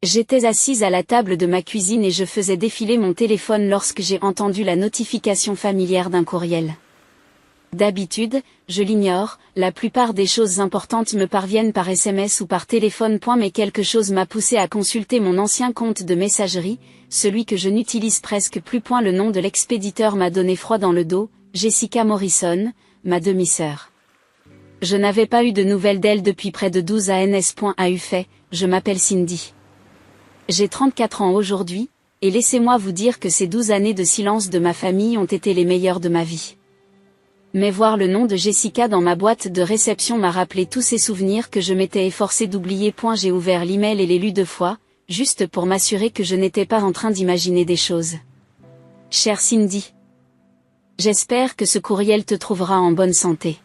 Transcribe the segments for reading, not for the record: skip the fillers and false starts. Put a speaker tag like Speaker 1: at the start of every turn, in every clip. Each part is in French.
Speaker 1: J'étais assise à la table de ma cuisine et je faisais défiler mon téléphone lorsque j'ai entendu la notification familière d'un courriel. D'habitude, je l'ignore, la plupart des choses importantes me parviennent par SMS ou par téléphone. Mais quelque chose m'a poussé à consulter mon ancien compte de messagerie, celui que je n'utilise presque plus. Le nom de l'expéditeur m'a donné froid dans le dos, Jessica Morrison, ma demi-sœur. Je n'avais pas eu de nouvelles d'elle depuis près de 12 ans. Je m'appelle Cindy. J'ai 34 ans aujourd'hui, et laissez-moi vous dire que ces 12 années de silence de ma famille ont été les meilleures de ma vie. Mais voir le nom de Jessica dans ma boîte de réception m'a rappelé tous ces souvenirs que je m'étais efforcé d'oublier. J'ai ouvert l'email et l'ai lu 2 fois, juste pour m'assurer que je n'étais pas en train d'imaginer des choses. Chère Cindy, j'espère que ce courriel te trouvera en bonne santé.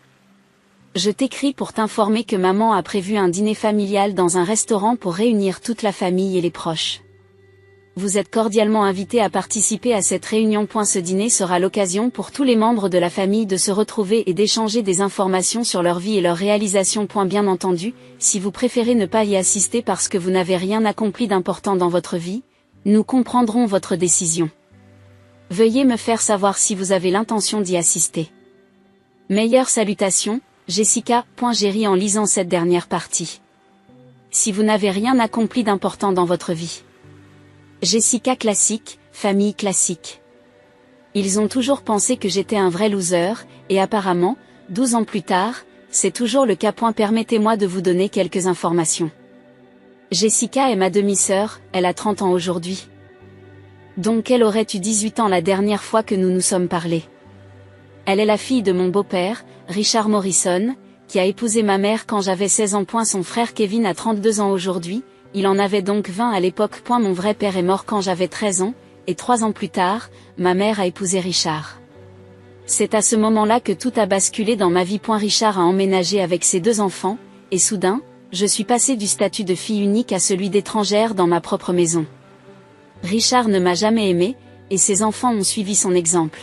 Speaker 1: Je t'écris pour t'informer que maman a prévu un dîner familial dans un restaurant pour réunir toute la famille et les proches. Vous êtes cordialement invités à participer à cette réunion. Ce dîner sera l'occasion pour tous les membres de la famille de se retrouver et d'échanger des informations sur leur vie et leurs réalisations. Bien entendu, si vous préférez ne pas y assister parce que vous n'avez rien accompli d'important dans votre vie, nous comprendrons votre décision. Veuillez me faire savoir si vous avez l'intention d'y assister. Meilleures salutations, Jessica. J'ai ri en lisant cette dernière partie. Si vous n'avez rien accompli d'important dans votre vie. Jessica classique, famille classique. Ils ont toujours pensé que j'étais un vrai loser, et apparemment, 12 ans plus tard, c'est toujours le cas. Permettez-moi de vous donner quelques informations. Jessica est ma demi-sœur, elle a 30 ans aujourd'hui. Donc elle aurait eu 18 ans la dernière fois que nous nous sommes parlé. Elle est la fille de mon beau-père, Richard Morrison, qui a épousé ma mère quand j'avais 16 ans. Son frère Kevin a 32 ans aujourd'hui. Il en avait donc 20 à l'époque. Mon vrai père est mort quand j'avais 13 ans, et 3 ans plus tard, ma mère a épousé Richard. C'est à ce moment-là que tout a basculé dans ma vie. Richard a emménagé avec ses 2 enfants, et soudain, je suis passée du statut de fille unique à celui d'étrangère dans ma propre maison. Richard ne m'a jamais aimée, et ses enfants ont suivi son exemple.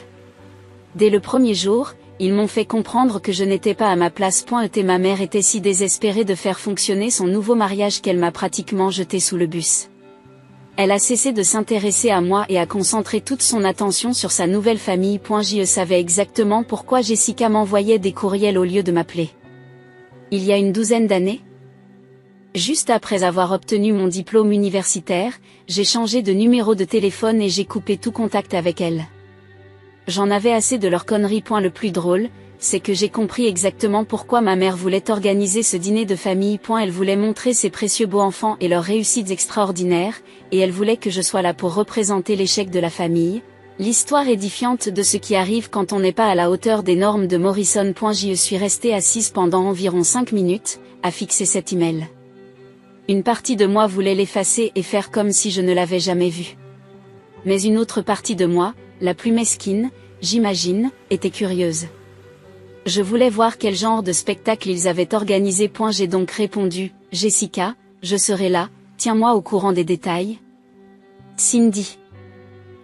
Speaker 1: Dès le premier jour, ils m'ont fait comprendre que je n'étais pas à ma place. Ma mère était si désespérée de faire fonctionner son nouveau mariage qu'elle m'a pratiquement jeté sous le bus. Elle a cessé de s'intéresser à moi et a concentré toute son attention sur sa nouvelle famille. Je savais exactement pourquoi Jessica m'envoyait des courriels au lieu de m'appeler. Il y a une 12aine d'années, juste après avoir obtenu mon diplôme universitaire, j'ai changé de numéro de téléphone et j'ai coupé tout contact avec elle. J'en avais assez de leurs conneries. Le plus drôle, c'est que j'ai compris exactement pourquoi ma mère voulait organiser ce dîner de famille. Elle voulait montrer ses précieux beaux-enfants et leurs réussites extraordinaires, et elle voulait que je sois là pour représenter l'échec de la famille, l'histoire édifiante de ce qui arrive quand on n'est pas à la hauteur des normes de Morrison. J'y suis restée assise pendant environ 5 minutes, à fixer cet email. Une partie de moi voulait l'effacer et faire comme si je ne l'avais jamais vu. Mais une autre partie de moi, la plus mesquine, j'imagine, était curieuse. Je voulais voir quel genre de spectacle ils avaient organisé. J'ai donc répondu, Jessica, je serai là, tiens-moi au courant des détails. Cindy.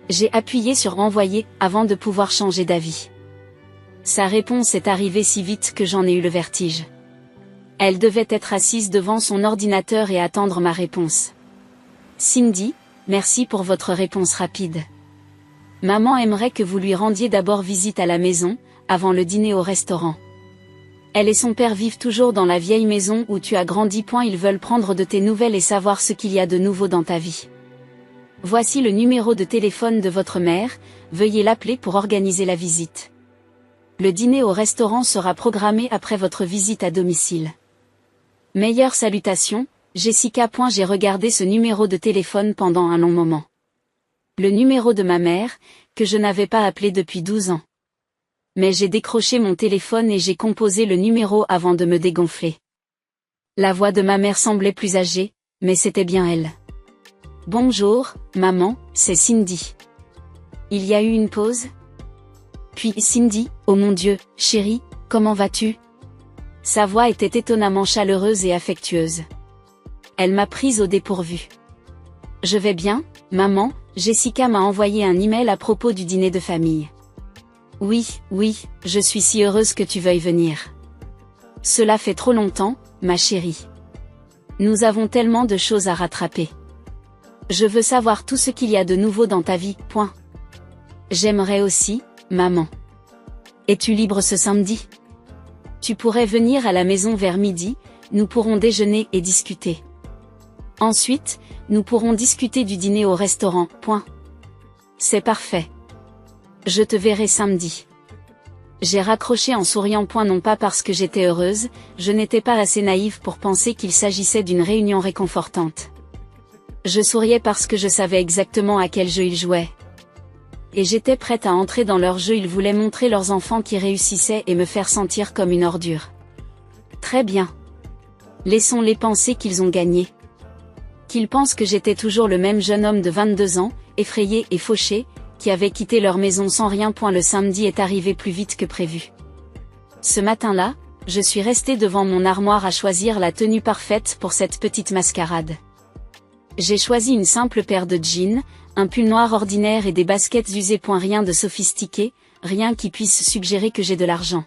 Speaker 1: J'ai appuyé sur envoyer, avant de pouvoir changer d'avis. Sa réponse est arrivée si vite que j'en ai eu le vertige. Elle devait être assise devant son ordinateur et attendre ma réponse. Cindy, merci pour votre réponse rapide. Maman aimerait que vous lui rendiez d'abord visite à la maison, avant le dîner au restaurant. Elle et son père vivent toujours dans la vieille maison où tu as grandi. Ils veulent prendre de tes nouvelles et savoir ce qu'il y a de nouveau dans ta vie. Voici le numéro de téléphone de votre mère, veuillez l'appeler pour organiser la visite. Le dîner au restaurant sera programmé après votre visite à domicile. Meilleures salutations, Jessica. J'ai regardé ce numéro de téléphone pendant un long moment. Le numéro de ma mère, que je n'avais pas appelé depuis 12 ans. Mais j'ai décroché mon téléphone et j'ai composé le numéro avant de me dégonfler. La voix de ma mère semblait plus âgée, mais c'était bien elle. Bonjour, maman, c'est Cindy. Il y a eu une pause? Puis Cindy, oh mon Dieu, chérie, comment vas-tu? Sa voix était étonnamment chaleureuse et affectueuse. Elle m'a prise au dépourvu. Je vais bien, maman, Jessica m'a envoyé un email à propos du dîner de famille. Oui, je suis si heureuse que tu veuilles venir. Cela fait trop longtemps, ma chérie. Nous avons tellement de choses à rattraper. Je veux savoir tout ce qu'il y a de nouveau dans ta vie. Point. J'aimerais aussi, maman. Es-tu libre ce samedi? Tu pourrais venir à la maison vers midi, nous pourrons déjeuner et discuter. Ensuite, nous pourrons discuter du dîner au restaurant. Point. C'est parfait. Je te verrai samedi. J'ai raccroché en souriant. Non pas parce que j'étais heureuse, je n'étais pas assez naïve pour penser qu'il s'agissait d'une réunion réconfortante. Je souriais parce que je savais exactement à quel jeu ils jouaient. Et j'étais prête à entrer dans leur jeu. Ils voulaient montrer leurs enfants qui réussissaient et me faire sentir comme une ordure. Très bien. Laissons-les penser qu'ils ont gagné. Qu'ils pensent que j'étais toujours le même jeune homme de 22 ans, effrayé et fauché, qui avait quitté leur maison sans rien. Le samedi est arrivé plus vite que prévu. Ce matin-là, je suis restée devant mon armoire à choisir la tenue parfaite pour cette petite mascarade. J'ai choisi une simple paire de jeans, un pull noir ordinaire et des baskets usées. Rien de sophistiqué, rien qui puisse suggérer que j'ai de l'argent.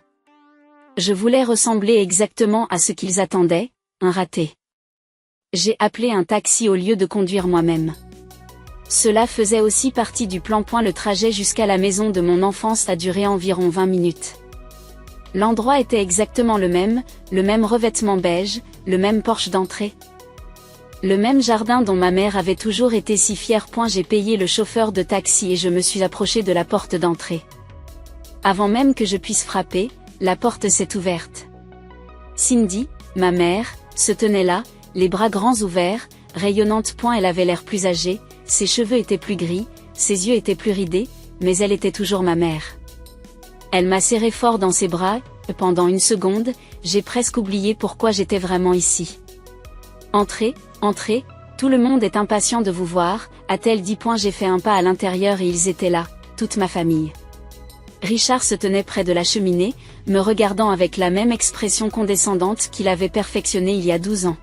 Speaker 1: Je voulais ressembler exactement à ce qu'ils attendaient, un raté. J'ai appelé un taxi au lieu de conduire moi-même. Cela faisait aussi partie du plan. Le trajet jusqu'à la maison de mon enfance a duré environ 20 minutes. L'endroit était exactement le même revêtement beige, le même porche d'entrée. Le même jardin dont ma mère avait toujours été si fière. J'ai payé le chauffeur de taxi et je me suis approchée de la porte d'entrée. Avant même que je puisse frapper, la porte s'est ouverte. Cindy, ma mère, se tenait là, les bras grands ouverts, rayonnante. Elle avait l'air plus âgée, ses cheveux étaient plus gris, ses yeux étaient plus ridés, mais elle était toujours ma mère. Elle m'a serré fort dans ses bras, et pendant une seconde, j'ai presque oublié pourquoi j'étais vraiment ici. Entrez, entrez, tout le monde est impatient de vous voir, a-t-elle dit. J'ai fait un pas à l'intérieur et ils étaient là, toute ma famille. Richard se tenait près de la cheminée, me regardant avec la même expression condescendante qu'il avait perfectionnée il y a 12 ans.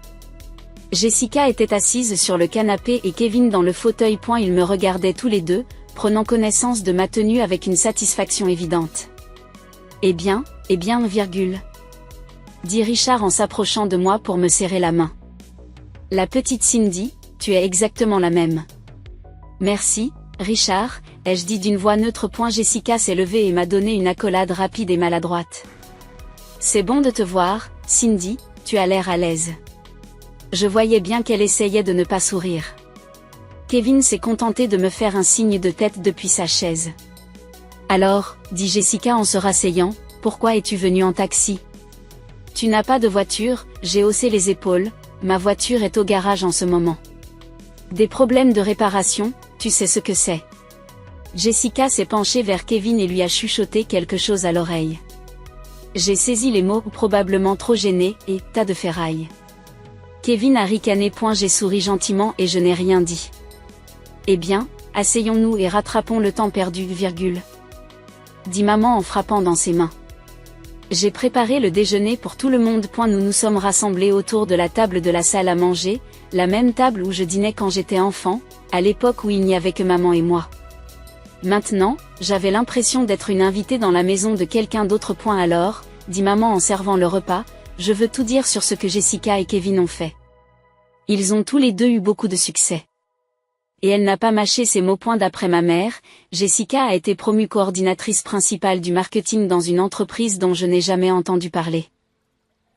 Speaker 1: Jessica était assise sur le canapé et Kevin dans le fauteuil. Ils me regardaient tous les deux, prenant connaissance de ma tenue avec une satisfaction évidente. Eh bien, dit Richard en s'approchant de moi pour me serrer la main. La petite Cindy, tu es exactement la même. Merci, Richard, ai-je dit d'une voix neutre. Jessica s'est levée et m'a donné une accolade rapide et maladroite. C'est bon de te voir, Cindy, tu as l'air à l'aise. Je voyais bien qu'elle essayait de ne pas sourire. Kevin s'est contenté de me faire un signe de tête depuis sa chaise. Alors, dit Jessica en se rasseyant, pourquoi es-tu venue en taxi? Tu n'as pas de voiture, j'ai haussé les épaules, ma voiture est au garage en ce moment. Des problèmes de réparation, tu sais ce que c'est. Jessica s'est penchée vers Kevin et lui a chuchoté quelque chose à l'oreille. J'ai saisi les mots, probablement trop gêné, et tas de ferraille. Kevin a ricané. J'ai souri gentiment et je n'ai rien dit. Eh bien, asseyons-nous et rattrapons le temps perdu, dit maman en frappant dans ses mains. J'ai préparé le déjeuner pour tout le monde. Nous nous sommes rassemblés autour de la table de la salle à manger, la même table où je dînais quand j'étais enfant, à l'époque où il n'y avait que maman et moi. Maintenant, j'avais l'impression d'être une invitée dans la maison de quelqu'un d'autre. Alors, dit maman en servant le repas, je veux tout dire sur ce que Jessica et Kevin ont fait. Ils ont tous les deux eu beaucoup de succès. Et elle n'a pas mâché ses mots. D'après ma mère, Jessica a été promue coordinatrice principale du marketing dans une entreprise dont je n'ai jamais entendu parler.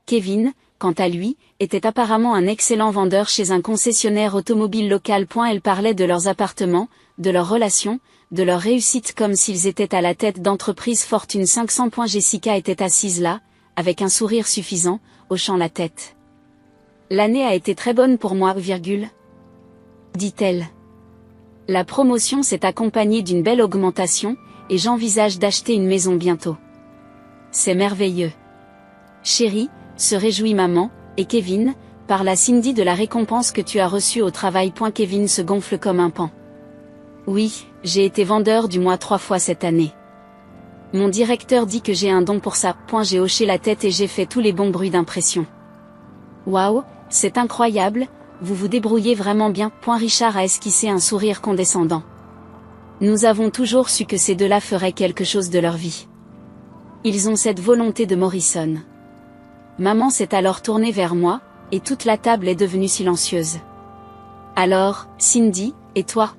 Speaker 1: Kevin, quant à lui, était apparemment un excellent vendeur chez un concessionnaire automobile local. Elle parlait de leurs appartements, de leurs relations, de leur réussite comme s'ils étaient à la tête d'entreprise Fortune 500. Jessica était assise là, avec un sourire suffisant, hochant la tête. L'année a été très bonne pour moi, dit-elle. La promotion s'est accompagnée d'une belle augmentation, et j'envisage d'acheter une maison bientôt. C'est merveilleux. Chérie, se réjouit maman, et Kevin, parla Cindy de la récompense que tu as reçue au travail. Kevin se gonfle comme un paon. Oui, j'ai été vendeur du mois 3 fois cette année. Mon directeur dit que j'ai un don pour ça. J'ai hoché la tête et j'ai fait tous les bons bruits d'impression. Waouh, c'est incroyable, vous vous débrouillez vraiment bien. Richard a esquissé un sourire condescendant. Nous avons toujours su que ces deux-là feraient quelque chose de leur vie. Ils ont cette volonté de Morrison. Maman s'est alors tournée vers moi, et toute la table est devenue silencieuse. Alors, Cindy, et toi?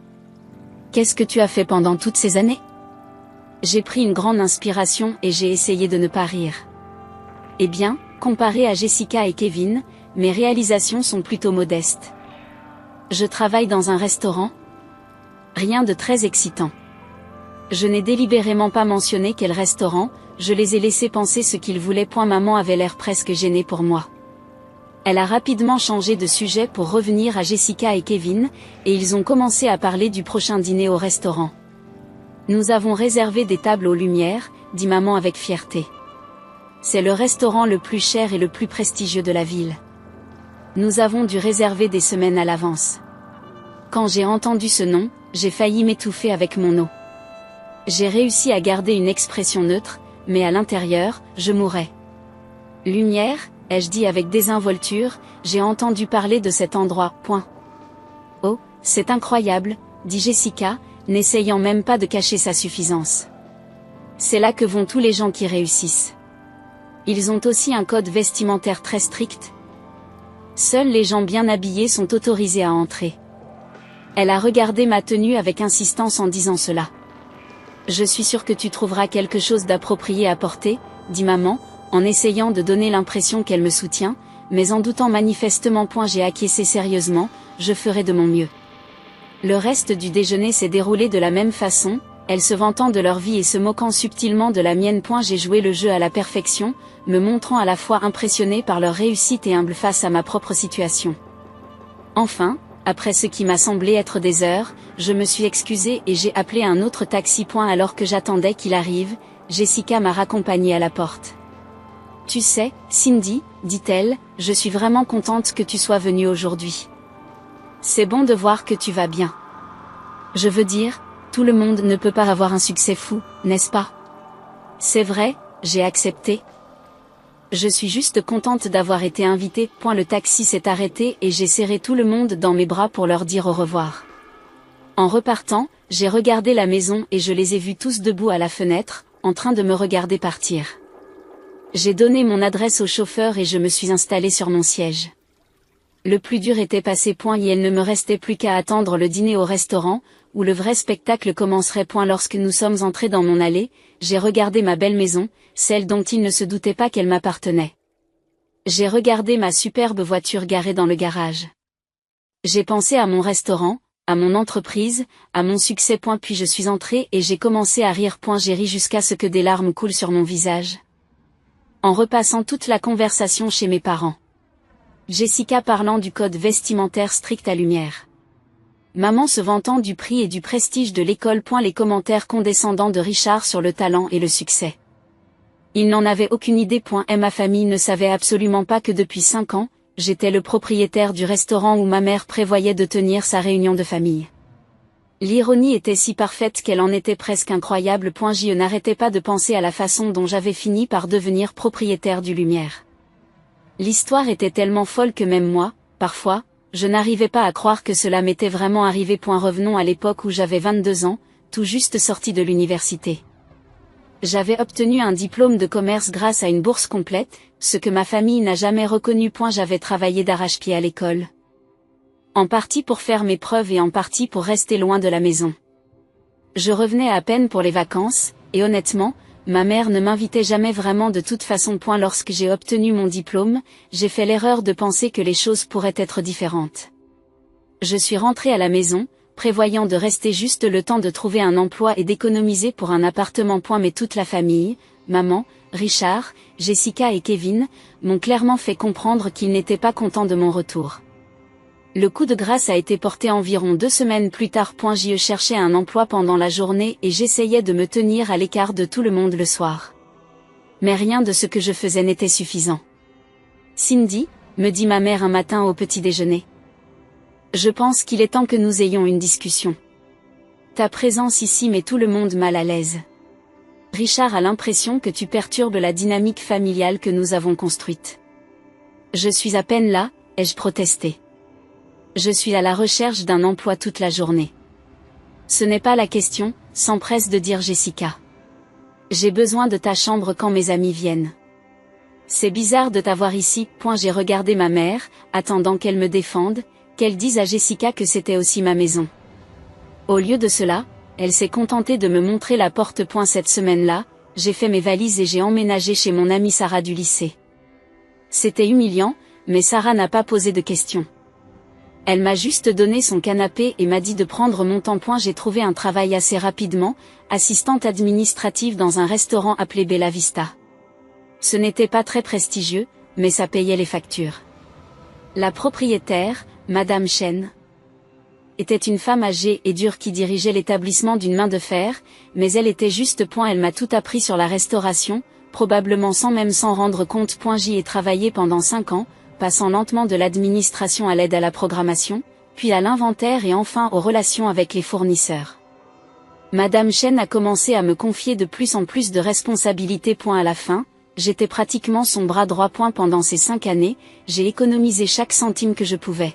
Speaker 1: Qu'est-ce que tu as fait pendant toutes ces années? J'ai pris une grande inspiration et j'ai essayé de ne pas rire. Eh bien, comparé à Jessica et Kevin, mes réalisations sont plutôt modestes. Je travaille dans un restaurant. Rien de très excitant. Je n'ai délibérément pas mentionné quel restaurant, je les ai laissés penser ce qu'ils voulaient. Maman avait l'air presque gênée pour moi. Elle a rapidement changé de sujet pour revenir à Jessica et Kevin, et ils ont commencé à parler du prochain dîner au restaurant. Nous avons réservé des tables aux lumières, dit maman avec fierté. C'est le restaurant le plus cher et le plus prestigieux de la ville. Nous avons dû réserver des semaines à l'avance. Quand j'ai entendu ce nom, j'ai failli m'étouffer avec mon eau. J'ai réussi à garder une expression neutre, mais à l'intérieur, je mourais. Lumière, ai-je dit avec désinvolture, j'ai entendu parler de cet endroit. Oh, c'est incroyable, dit Jessica, n'essayant même pas de cacher sa suffisance. C'est là que vont tous les gens qui réussissent. Ils ont aussi un code vestimentaire très strict. Seuls les gens bien habillés sont autorisés à entrer. Elle a regardé ma tenue avec insistance en disant cela. Je suis sûre que tu trouveras quelque chose d'approprié à porter, dit maman, en essayant de donner l'impression qu'elle me soutient, mais en doutant manifestement. J'ai acquiescé sérieusement, je ferai de mon mieux. Le reste du déjeuner s'est déroulé de la même façon, elles se vantant de leur vie et se moquant subtilement de la mienne. J'ai joué le jeu à la perfection, me montrant à la fois impressionné par leur réussite et humble face à ma propre situation. Enfin, après ce qui m'a semblé être des heures, je me suis excusée et j'ai appelé un autre taxi. Alors que j'attendais qu'il arrive, Jessica m'a raccompagnée à la porte. Tu sais, Cindy, dit-elle, je suis vraiment contente que tu sois venue aujourd'hui. C'est bon de voir que tu vas bien. Je veux dire, tout le monde ne peut pas avoir un succès fou, n'est-ce pas? C'est vrai, j'ai accepté. Je suis juste contente d'avoir été invitée. Le taxi s'est arrêté et j'ai serré tout le monde dans mes bras pour leur dire au revoir. En repartant, j'ai regardé la maison et je les ai vus tous debout à la fenêtre, en train de me regarder partir. J'ai donné mon adresse au chauffeur et je me suis installée sur mon siège. Le plus dur était passé. Et il ne me restait plus qu'à attendre le dîner au restaurant, où le vrai spectacle commencerait. Lorsque nous sommes entrés dans mon allée, j'ai regardé ma belle maison, celle dont il ne se doutait pas qu'elle m'appartenait. J'ai regardé ma superbe voiture garée dans le garage. J'ai pensé à mon restaurant, à mon entreprise, à mon succès. Puis je suis entrée et j'ai commencé à rire. J'ai ri jusqu'à ce que des larmes coulent sur mon visage. En repassant toute la conversation chez mes parents. Jessica parlant du code vestimentaire strict à lumière. Maman se vantant du prix et du prestige de l'école. Les commentaires condescendants de Richard sur le talent et le succès. Il n'en avait aucune idée. Et ma famille ne savait absolument pas que depuis 5 ans, j'étais le propriétaire du restaurant où ma mère prévoyait de tenir sa réunion de famille. L'ironie était si parfaite qu'elle en était presque incroyable. Je n'arrêtais pas de penser à la façon dont j'avais fini par devenir propriétaire du Lumière. L'histoire était tellement folle que même moi, parfois, je n'arrivais pas à croire que cela m'était vraiment arrivé. Revenons à l'époque où j'avais 22 ans, tout juste sorti de l'université. J'avais obtenu un diplôme de commerce grâce à une bourse complète, ce que ma famille n'a jamais reconnu. J'avais travaillé d'arrache-pied à l'école. En partie pour faire mes preuves et en partie pour rester loin de la maison. Je revenais à peine pour les vacances, et honnêtement, ma mère ne m'invitait jamais vraiment de toute façon. Lorsque j'ai obtenu mon diplôme, j'ai fait l'erreur de penser que les choses pourraient être différentes. Je suis rentrée à la maison, prévoyant de rester juste le temps de trouver un emploi et d'économiser pour un appartement. Mais toute la famille, maman, Richard, Jessica et Kevin, m'ont clairement fait comprendre qu'ils n'étaient pas contents de mon retour. Le coup de grâce a été porté environ 2 semaines plus tard. J'y cherchais un emploi pendant la journée et j'essayais de me tenir à l'écart de tout le monde le soir. Mais rien de ce que je faisais n'était suffisant. Cindy, me dit ma mère un matin au petit déjeuner. Je pense qu'il est temps que nous ayons une discussion. Ta présence ici met tout le monde mal à l'aise. Richard a l'impression que tu perturbes la dynamique familiale que nous avons construite. Je suis à peine là, ai-je protesté. Je suis à la recherche d'un emploi toute la journée. Ce n'est pas la question, s'empresse de dire Jessica. J'ai besoin de ta chambre quand mes amis viennent. C'est bizarre de t'avoir ici. J'ai regardé ma mère, attendant qu'elle me défende, qu'elle dise à Jessica que c'était aussi ma maison. Au lieu de cela, elle s'est contentée de me montrer la porte. Cette semaine-là, j'ai fait mes valises et j'ai emménagé chez mon amie Sarah du lycée. C'était humiliant, mais Sarah n'a pas posé de questions. Elle m'a juste donné son canapé et m'a dit de prendre mon temps. J'ai trouvé un travail assez rapidement, assistante administrative dans un restaurant appelé Bella Vista. Ce n'était pas très prestigieux, mais ça payait les factures. La propriétaire, Madame Chen, était une femme âgée et dure qui dirigeait l'établissement d'une main de fer, mais elle était juste. Elle m'a tout appris sur la restauration, probablement sans même s'en rendre compte. J'y ai travaillé pendant 5 ans, passant lentement de l'administration à l'aide à la programmation, puis à l'inventaire et enfin aux relations avec les fournisseurs. Madame Chen a commencé à me confier de plus en plus de responsabilités. À la fin, j'étais pratiquement son bras droit. Pendant ces 5 années, j'ai économisé chaque centime que je pouvais.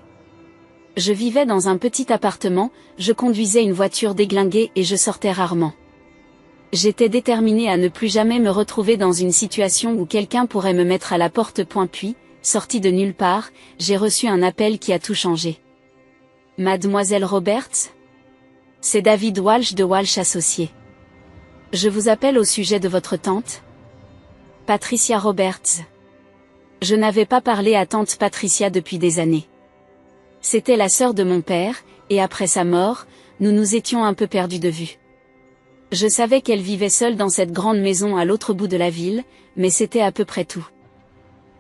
Speaker 1: Je vivais dans un petit appartement, je conduisais une voiture déglinguée et je sortais rarement. J'étais déterminée à ne plus jamais me retrouver dans une situation où quelqu'un pourrait me mettre à la porte. Puis, sortie de nulle part, j'ai reçu un appel qui a tout changé. Mademoiselle Roberts ? C'est David Walsh de Walsh Associés. Je vous appelle au sujet de votre tante ? Patricia Roberts. Je n'avais pas parlé à tante Patricia depuis des années. C'était la sœur de mon père, et après sa mort, nous nous étions un peu perdus de vue. Je savais qu'elle vivait seule dans cette grande maison à l'autre bout de la ville, mais c'était à peu près tout.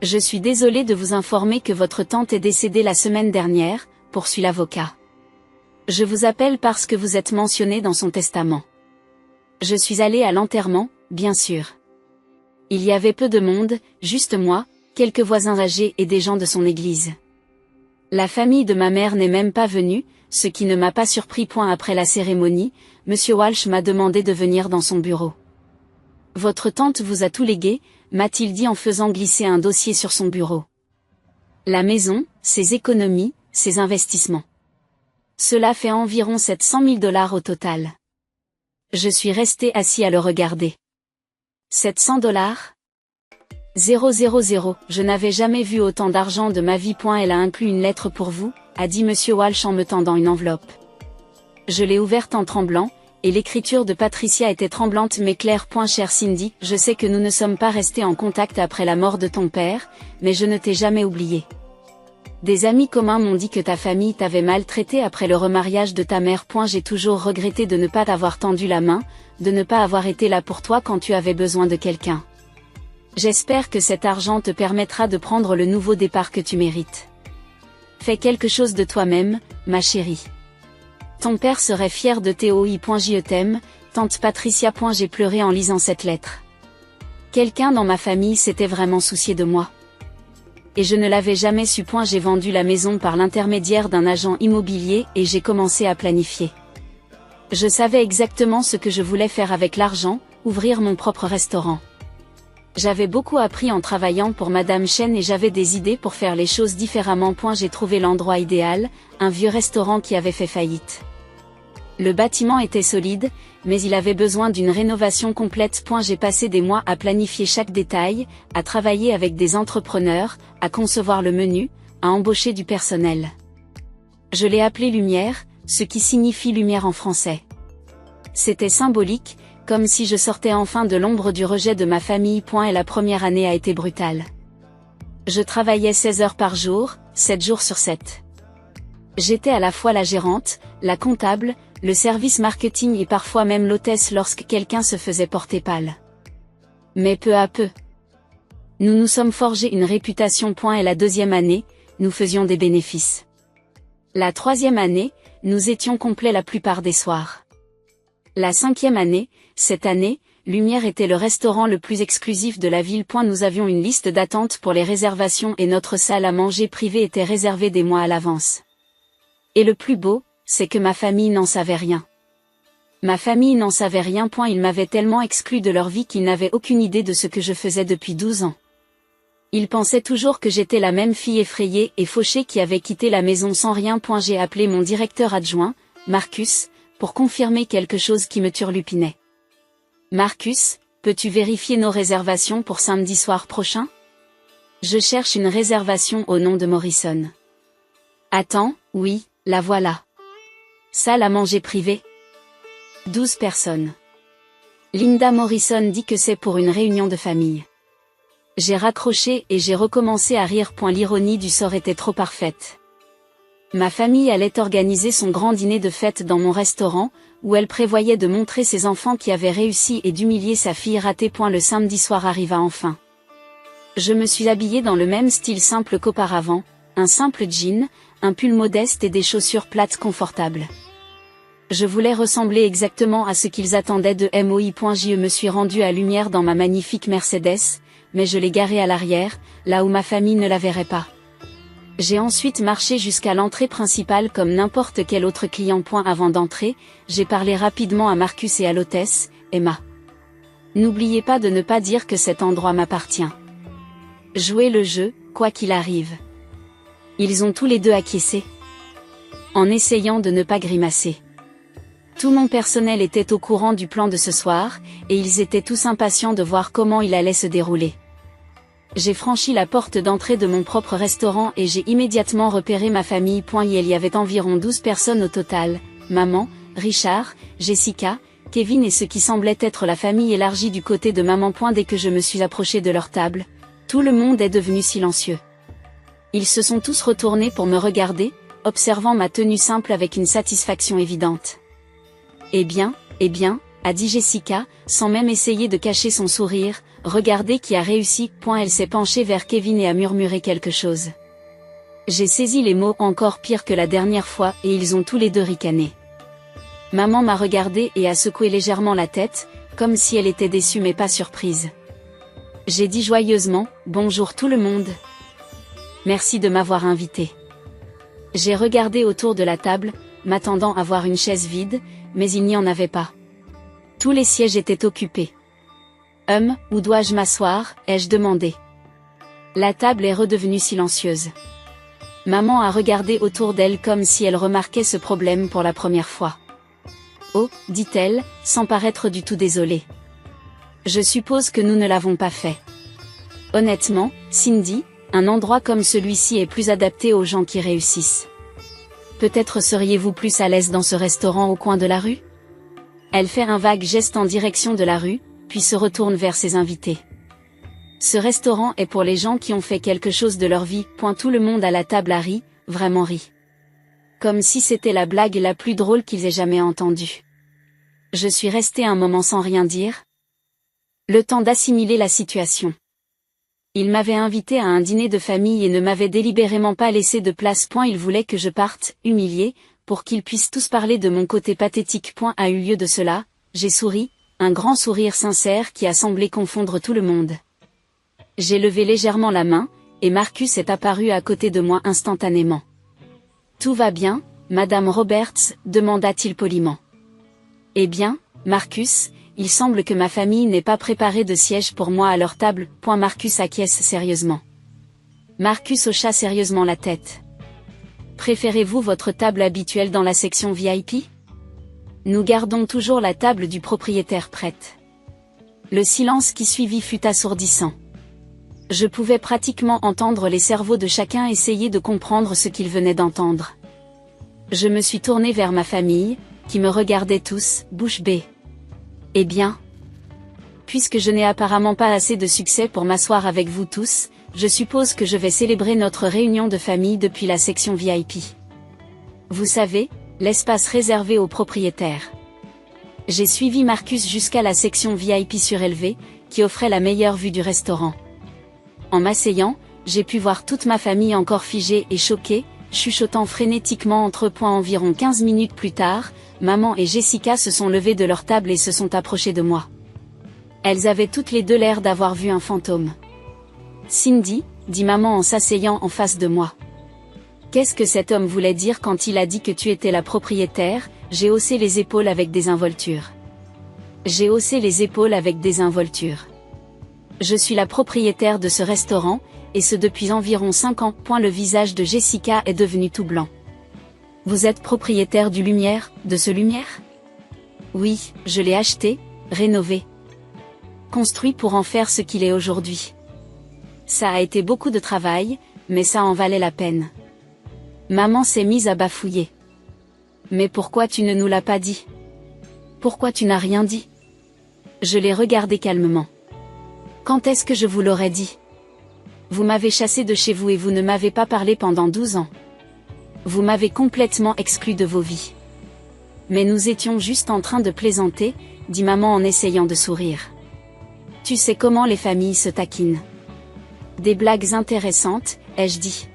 Speaker 1: Je suis désolée de vous informer que votre tante est décédée la semaine dernière, poursuit l'avocat. Je vous appelle parce que vous êtes mentionné dans son testament. Je suis allée à l'enterrement, bien sûr. Il y avait peu de monde, juste moi, quelques voisins âgés et des gens de son église. La famille de ma mère n'est même pas venue, ce qui ne m'a pas surpris. Après la cérémonie, Monsieur Walsh m'a demandé de venir dans son bureau. Votre tante vous a tout légué, m'a-t-il dit en faisant glisser un dossier sur son bureau. La maison, ses économies, ses investissements. Cela fait environ 700 000 $ au total. Je suis resté assis à le regarder. 700 $? 000, je n'avais jamais vu autant d'argent de ma vie. Elle a inclus une lettre pour vous, a dit Monsieur Walsh en me tendant une enveloppe. Je l'ai ouverte en tremblant, et l'écriture de Patricia était tremblante mais claire. Chère Cindy, je sais que nous ne sommes pas restés en contact après la mort de ton père, mais je ne t'ai jamais oublié. Des amis communs m'ont dit que ta famille t'avait maltraité après le remariage de ta mère. J'ai toujours regretté de ne pas t'avoir tendu la main, de ne pas avoir été là pour toi quand tu avais besoin de quelqu'un. J'espère que cet argent te permettra de prendre le nouveau départ que tu mérites. Fais quelque chose de toi-même, ma chérie. Ton père serait fier de toi. T'aime, tante Patricia. J'ai pleuré en lisant cette lettre. Quelqu'un dans ma famille s'était vraiment soucié de moi. Et je ne l'avais jamais su. J'ai vendu la maison par l'intermédiaire d'un agent immobilier et j'ai commencé à planifier. Je savais exactement ce que je voulais faire avec l'argent, ouvrir mon propre restaurant. J'avais beaucoup appris en travaillant pour Madame Chen et j'avais des idées pour faire les choses différemment. J'ai trouvé l'endroit idéal, un vieux restaurant qui avait fait faillite. Le bâtiment était solide, mais il avait besoin d'une rénovation complète. J'ai passé des mois à planifier chaque détail, à travailler avec des entrepreneurs, à concevoir le menu, à embaucher du personnel. Je l'ai appelé Lumière, ce qui signifie lumière en français. C'était symbolique, comme si je sortais enfin de l'ombre du rejet de ma famille. Et la première année a été brutale. Je travaillais 16 heures par jour, 7 jours sur 7. J'étais à la fois la gérante, la comptable, le service marketing et parfois même l'hôtesse lorsque quelqu'un se faisait porter pâle. Mais peu à peu, nous nous sommes forgés une réputation. Et la 2e année, nous faisions des bénéfices. La 3e année, nous étions complets la plupart des soirs. La 5e année, cette année, Lumière était le restaurant le plus exclusif de la ville. Nous avions une liste d'attente pour les réservations et notre salle à manger privée était réservée des mois à l'avance. Et le plus beau, c'est que ma famille n'en savait rien. Ma famille n'en savait rien. Ils m'avaient tellement exclu de leur vie qu'ils n'avaient aucune idée de ce que je faisais depuis 12 ans. Ils pensaient toujours que j'étais la même fille effrayée et fauchée qui avait quitté la maison sans rien. J'ai appelé mon directeur adjoint, Marcus, pour confirmer quelque chose qui me turlupinait. Marcus, peux-tu vérifier nos réservations pour samedi soir prochain ? Je cherche une réservation au nom de Morrison. Attends, Oui, la voilà. Salle à manger privée. 12 personnes. Linda Morrison dit que c'est pour une réunion de famille. J'ai raccroché et j'ai recommencé à rire. L'ironie du sort était trop parfaite. Ma famille allait organiser son grand dîner de fête dans mon restaurant, où elle prévoyait de montrer ses enfants qui avaient réussi et d'humilier sa fille ratée. Le samedi soir arriva enfin. Je me suis habillée dans le même style simple qu'auparavant, un simple jean, un pull modeste et des chaussures plates confortables. Je voulais ressembler exactement à ce qu'ils attendaient de moi. Je me suis rendue à Lumière dans ma magnifique Mercedes, mais je l'ai garée à l'arrière, là où ma famille ne la verrait pas. J'ai ensuite marché jusqu'à l'entrée principale comme n'importe quel autre client. Avant d'entrer, j'ai parlé rapidement à Marcus et à l'hôtesse, Emma. N'oubliez pas de ne pas dire que cet endroit m'appartient. Jouez le jeu, quoi qu'il arrive. Ils ont tous les deux acquiescé, en essayant de ne pas grimacer. Tout mon personnel était au courant du plan de ce soir, et ils étaient tous impatients de voir comment il allait se dérouler. J'ai franchi la porte d'entrée de mon propre restaurant et j'ai immédiatement repéré ma famille. Il y avait environ 12 personnes au total, maman, Richard, Jessica, Kevin et ce qui semblait être la famille élargie du côté de maman. Dès que je me suis approchée de leur table, tout le monde est devenu silencieux. Ils se sont tous retournés pour me regarder, observant ma tenue simple avec une satisfaction évidente. Eh bien, a dit Jessica, sans même essayer de cacher son sourire, regardez qui a réussi. Elle s'est penchée vers Kevin et a murmuré quelque chose. J'ai saisi les mots encore pire que la dernière fois et ils ont tous les deux ricané. Maman m'a regardé et a secoué légèrement la tête, comme si elle était déçue mais pas surprise. J'ai dit joyeusement, bonjour tout le monde. Merci de m'avoir invité. J'ai regardé autour de la table, m'attendant à voir une chaise vide, mais il n'y en avait pas. Tous les sièges étaient occupés. Où dois-je m'asseoir, ai-je demandé. La table est redevenue silencieuse. Maman a regardé autour d'elle comme si elle remarquait ce problème pour la première fois. Oh, dit-elle, sans paraître du tout désolée. Je suppose que nous ne l'avons pas fait. Honnêtement, Cindy, un endroit comme celui-ci est plus adapté aux gens qui réussissent. Peut-être seriez-vous plus à l'aise dans ce restaurant au coin de la rue ? Elle fait un vague geste en direction de la rue, puis se retourne vers ses invités. Ce restaurant est pour les gens qui ont fait quelque chose de leur vie. Tout le monde à la table a ri, vraiment ri. Comme si c'était la blague la plus drôle qu'ils aient jamais entendue. Je suis restée un moment sans rien dire. Le temps d'assimiler la situation. Il m'avait invité à un dîner de famille et ne m'avait délibérément pas laissé de place. Il voulait que je parte, humiliée, pour qu'ils puissent tous parler de mon côté pathétique. A eu lieu de cela, j'ai souri, un grand sourire sincère qui a semblé confondre tout le monde. J'ai levé légèrement la main, et Marcus est apparu à côté de moi instantanément. Tout va bien, Madame Roberts, demanda-t-il poliment. Eh bien, Marcus, il semble que ma famille n'ait pas préparé de siège pour moi à leur table. Marcus acquiesce sérieusement. Marcus hocha sérieusement la tête. Préférez-vous votre table habituelle dans la section VIP ? Nous gardons toujours la table du propriétaire prête. Le silence qui suivit fut assourdissant. Je pouvais pratiquement entendre les cerveaux de chacun essayer de comprendre ce qu'ils venaient d'entendre. Je me suis tournée vers ma famille, qui me regardaient tous, bouche bée. Eh bien, puisque je n'ai apparemment pas assez de succès pour m'asseoir avec vous tous, je suppose que je vais célébrer notre réunion de famille depuis la section VIP. Vous savez, l'espace réservé aux propriétaires. J'ai suivi Marcus jusqu'à la section VIP surélevée, qui offrait la meilleure vue du restaurant. En m'asseyant, j'ai pu voir toute ma famille encore figée et choquée, chuchotant frénétiquement entre eux. Environ 15 minutes plus tard, maman et Jessica se sont levées de leur table et se sont approchées de moi. Elles avaient toutes les deux l'air d'avoir vu un fantôme. Cindy, dit maman en s'asseyant en face de moi. Qu'est-ce que cet homme voulait dire quand il a dit que tu étais la propriétaire ? J'ai haussé les épaules avec désinvolture. Je suis la propriétaire de ce restaurant, et ce depuis environ 5 ans. Le visage de Jessica est devenu tout blanc. Vous êtes propriétaire du Lumière, de ce Lumière ? Oui, je l'ai acheté, rénové. Construit pour en faire ce qu'il est aujourd'hui. Ça a été beaucoup de travail, mais ça en valait la peine. Maman s'est mise à bafouiller. Mais pourquoi tu ne nous l'as pas dit? Pourquoi tu n'as rien dit? Je l'ai regardé calmement. Quand est-ce que je vous l'aurais dit? Vous m'avez chassé de chez vous et vous ne m'avez pas parlé pendant 12 ans. Vous m'avez complètement exclu de vos vies. Mais nous étions juste en train de plaisanter, dit maman en essayant de sourire. Tu sais comment les familles se taquinent. Des blagues intéressantes, ai-je dit.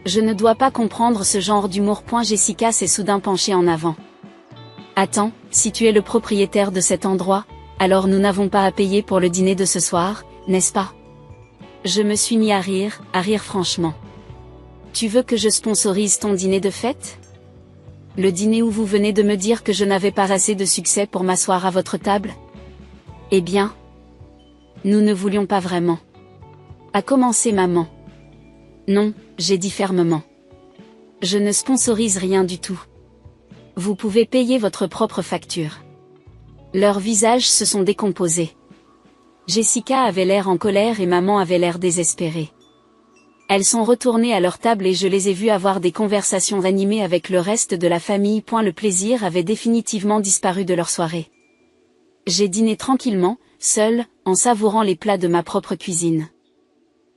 Speaker 1: Je ne dois pas comprendre ce genre d'humour. Jessica s'est soudain penchée en avant. Attends, si tu es le propriétaire de cet endroit, alors nous n'avons pas à payer pour le dîner de ce soir, n'est-ce pas? Je me suis mis à rire franchement. Tu veux que je sponsorise ton dîner de fête? Le dîner où vous venez de me dire que je n'avais pas assez de succès pour m'asseoir à votre table? Eh bien, nous ne voulions pas vraiment. A commencé maman. Non, j'ai dit fermement. Je ne sponsorise rien du tout. Vous pouvez payer votre propre facture. Leurs visages se sont décomposés. Jessica avait l'air en colère et maman avait l'air désespérée. Elles sont retournées à leur table et je les ai vues avoir des conversations animées avec le reste de la famille. Le plaisir avait définitivement disparu de leur soirée. J'ai dîné tranquillement, seule, en savourant les plats de ma propre cuisine.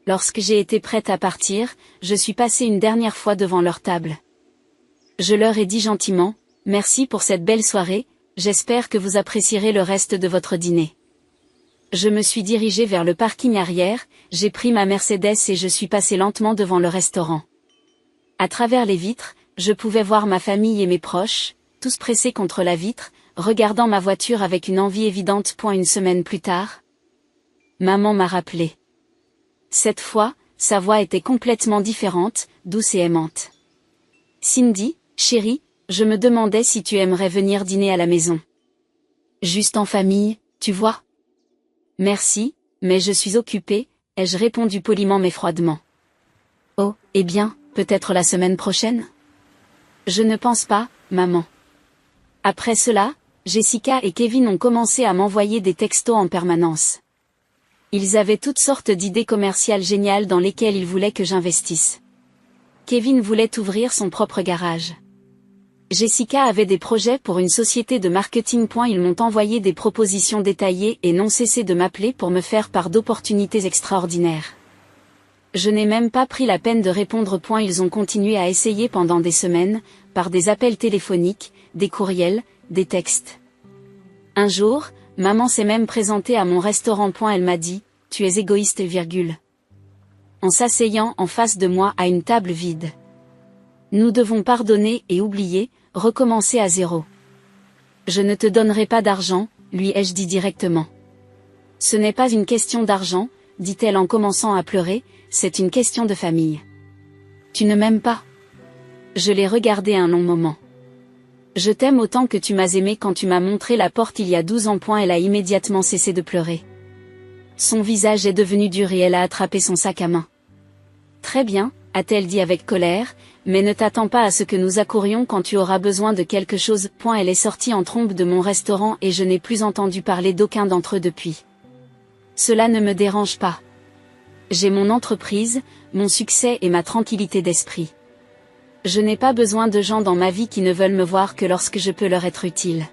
Speaker 1: Lorsque j'ai été prête à partir, je suis passée une dernière fois devant leur table. Je leur ai dit gentiment, « Merci pour cette belle soirée, j'espère que vous apprécierez le reste de votre dîner. » Je me suis dirigée vers le parking arrière, j'ai pris ma Mercedes et je suis passée lentement devant le restaurant. À travers les vitres, je pouvais voir ma famille et mes proches, tous pressés contre la vitre, regardant ma voiture avec une envie évidente. Une semaine plus tard, maman m'a rappelé. Cette fois, sa voix était complètement différente, douce et aimante. Cindy, chérie, je me demandais si tu aimerais venir dîner à la maison. Juste en famille, tu vois. Merci, mais je suis occupée, ai-je répondu poliment mais froidement. Oh, eh bien, peut-être la semaine prochaine? Je ne pense pas, maman. Après cela, Jessica et Kevin ont commencé à m'envoyer des textos en permanence. Ils avaient toutes sortes d'idées commerciales géniales dans lesquelles ils voulaient que j'investisse. Kevin voulait ouvrir son propre garage. Jessica avait des projets pour une société de marketing. Ils m'ont envoyé des propositions détaillées et n'ont cessé de m'appeler pour me faire part d'opportunités extraordinaires. Je n'ai même pas pris la peine de répondre. Ils ont continué à essayer pendant des semaines, par des appels téléphoniques, des courriels, des textes. Un jour, maman s'est même présentée à mon restaurant. Elle m'a dit, « Tu es égoïste, ». En s'asseyant en face de moi à une table vide. Nous devons pardonner et oublier, recommencer à zéro. Je ne te donnerai pas d'argent, lui ai-je dit directement. Ce n'est pas une question d'argent, dit-elle en commençant à pleurer, c'est une question de famille. Tu ne m'aimes pas? Je l'ai regardé un long moment. Je t'aime autant que tu m'as aimé quand tu m'as montré la porte il y a 12 ans. Elle a immédiatement cessé de pleurer. Son visage est devenu dur et elle a attrapé son sac à main. Très bien, a-t-elle dit avec colère, mais ne t'attends pas à ce que nous accourions quand tu auras besoin de quelque chose. Elle est sortie en trombe de mon restaurant et je n'ai plus entendu parler d'aucun d'entre eux depuis. Cela ne me dérange pas. J'ai mon entreprise, mon succès et ma tranquillité d'esprit. Je n'ai pas besoin de gens dans ma vie qui ne veulent me voir que lorsque je peux leur être utile.